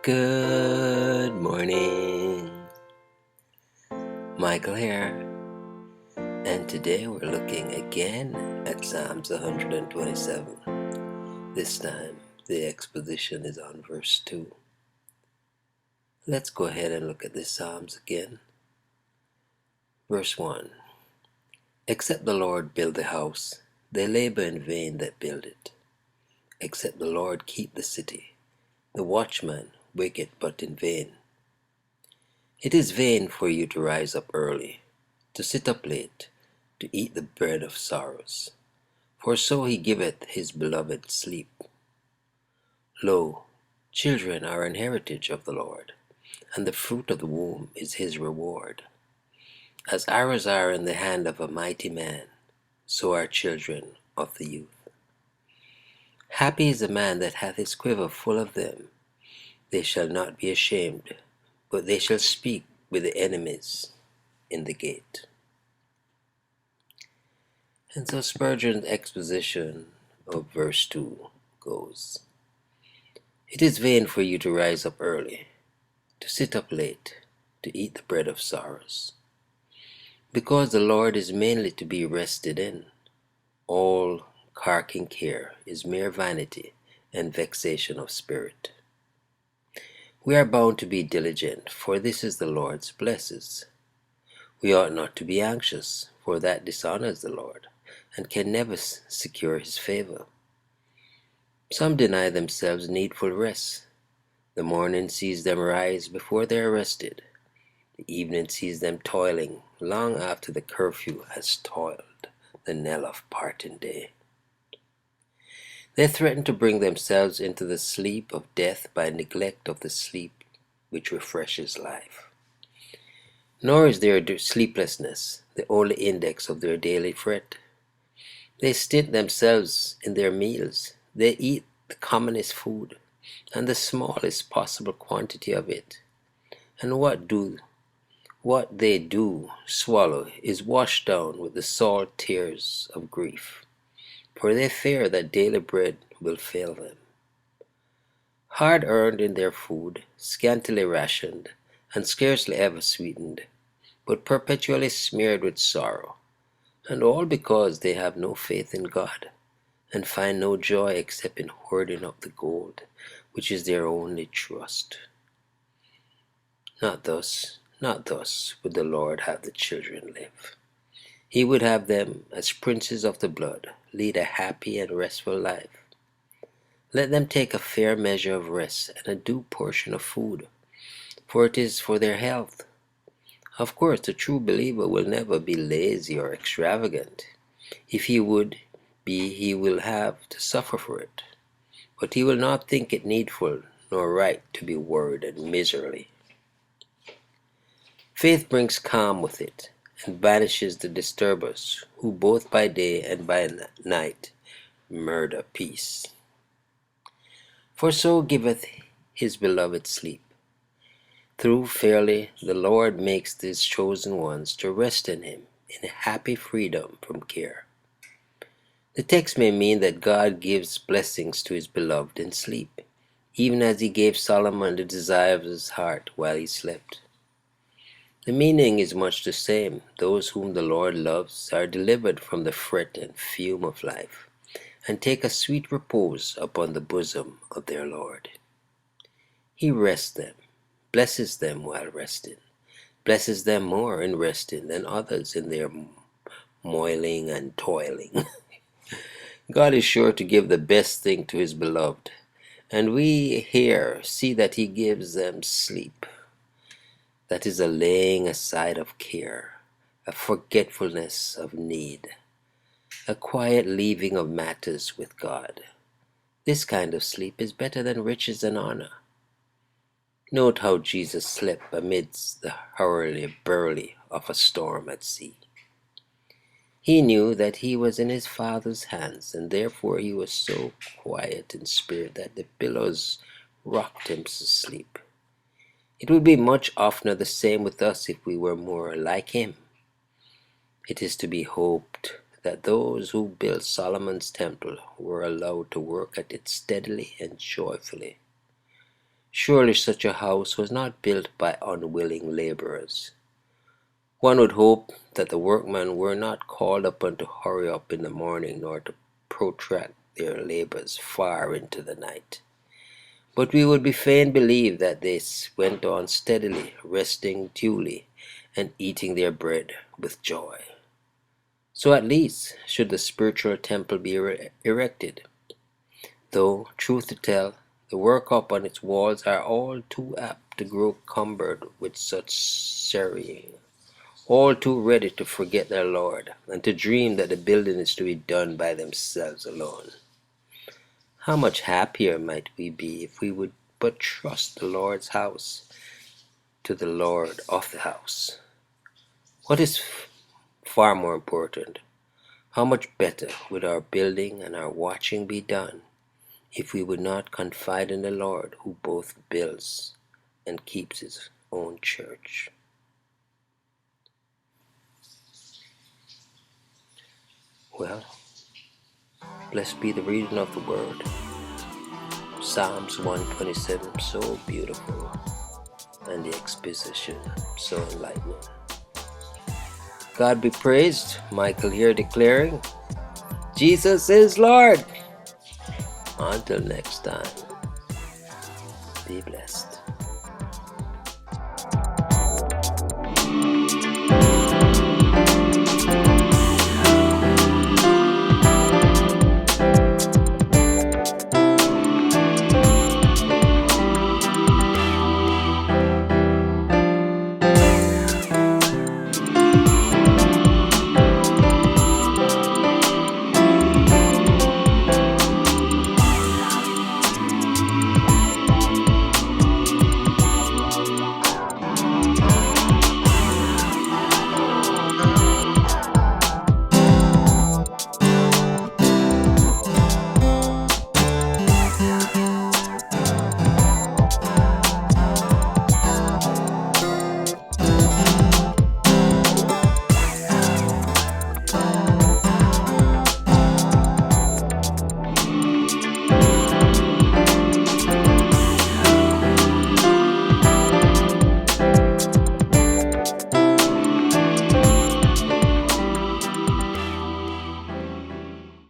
Good morning, Michael here, and today we're looking again at Psalms 127. This time the exposition is on verse 2. Let's go ahead and look at the Psalms again. Verse 1. Except the Lord build the house, they labor in vain that build it. Except the Lord keep the city, the watchman waketh but in vain. It is vain for you to rise up early, to sit up late, to eat the bread of sorrows. For so he giveth his beloved sleep. Lo, children are an heritage of the Lord, and the fruit of the womb is his reward. As arrows are in the hand of a mighty man, so are children of the youth. Happy is the man that hath his quiver full of them. They shall not be ashamed, but they shall speak with the enemies in the gate. And so Spurgeon's exposition of verse 2 goes, It is vain for you to rise up early, to sit up late, to eat the bread of sorrows. Because the Lord is mainly to be rested in, all carking care is mere vanity and vexation of spirit. We are bound to be diligent, for this is the Lord's blesses. We ought not to be anxious, for that dishonors the Lord, and can never secure his favor. Some deny themselves needful rest. The morning sees them rise before they are rested. The evening sees them toiling long after the curfew has tolled the knell of parting day. They threaten to bring themselves into the sleep of death by neglect of the sleep which refreshes life. Nor is their sleeplessness the only index of their daily fret. They stint themselves in their meals. They eat the commonest food, and the smallest possible quantity of it. And what they do swallow is washed down with the salt tears of grief, for they fear that daily bread will fail them. Hard earned in their food, scantily rationed, and scarcely ever sweetened, but perpetually smeared with sorrow, and all because they have no faith in God, and find no joy except in hoarding up the gold, which is their only trust. Not thus would the Lord have the children live. He would have them, as princes of the blood, lead a happy and restful life. Let them take a fair measure of rest and a due portion of food, for it is for their health. Of course, the true believer will never be lazy or extravagant. If he would be, he will have to suffer for it. But he will not think it needful nor right to be worried and miserly. Faith brings calm with it, and banishes the disturbers, who both by day and by night murder peace. For so giveth his beloved sleep. Through fairly the Lord makes his chosen ones to rest in him in happy freedom from care. The text may mean that God gives blessings to his beloved in sleep, even as he gave Solomon the desire of his heart while he slept. The meaning is much the same. Those whom the Lord loves are delivered from the fret and fume of life, and take a sweet repose upon the bosom of their Lord. He rests them, blesses them while resting, blesses them more in resting than others in their moiling and toiling. God is sure to give the best thing to his beloved, and we here see that he gives them sleep. That is a laying aside of care, a forgetfulness of need, a quiet leaving of matters with God. This kind of sleep is better than riches and honor. Note how Jesus slept amidst the hurly-burly of a storm at sea. He knew that he was in his Father's hands, and therefore he was so quiet in spirit that the billows rocked him to sleep. It would be much oftener the same with us if we were more like him. It is to be hoped that those who built Solomon's temple were allowed to work at it steadily and joyfully. Surely such a house was not built by unwilling laborers. One would hope that the workmen were not called upon to hurry up in the morning nor to protract their labors far into the night. But we would be fain believe that they went on steadily, resting duly, and eating their bread with joy. So at least should the spiritual temple be erected, though, truth to tell, the work upon its walls are all too apt to grow cumbered with such serrying, all too ready to forget their Lord, and to dream that the building is to be done by themselves alone. How much happier might we be if we would but trust the Lord's house to the Lord of the house. What is far more important, how much better would our building and our watching be done if we would not confide in the Lord who both builds and keeps his own church. Well, blessed be the reading of the word. Psalms 127, so beautiful, and the exposition, so enlightening. God be praised. Michael here declaring, Jesus is Lord. Until next time, be blessed.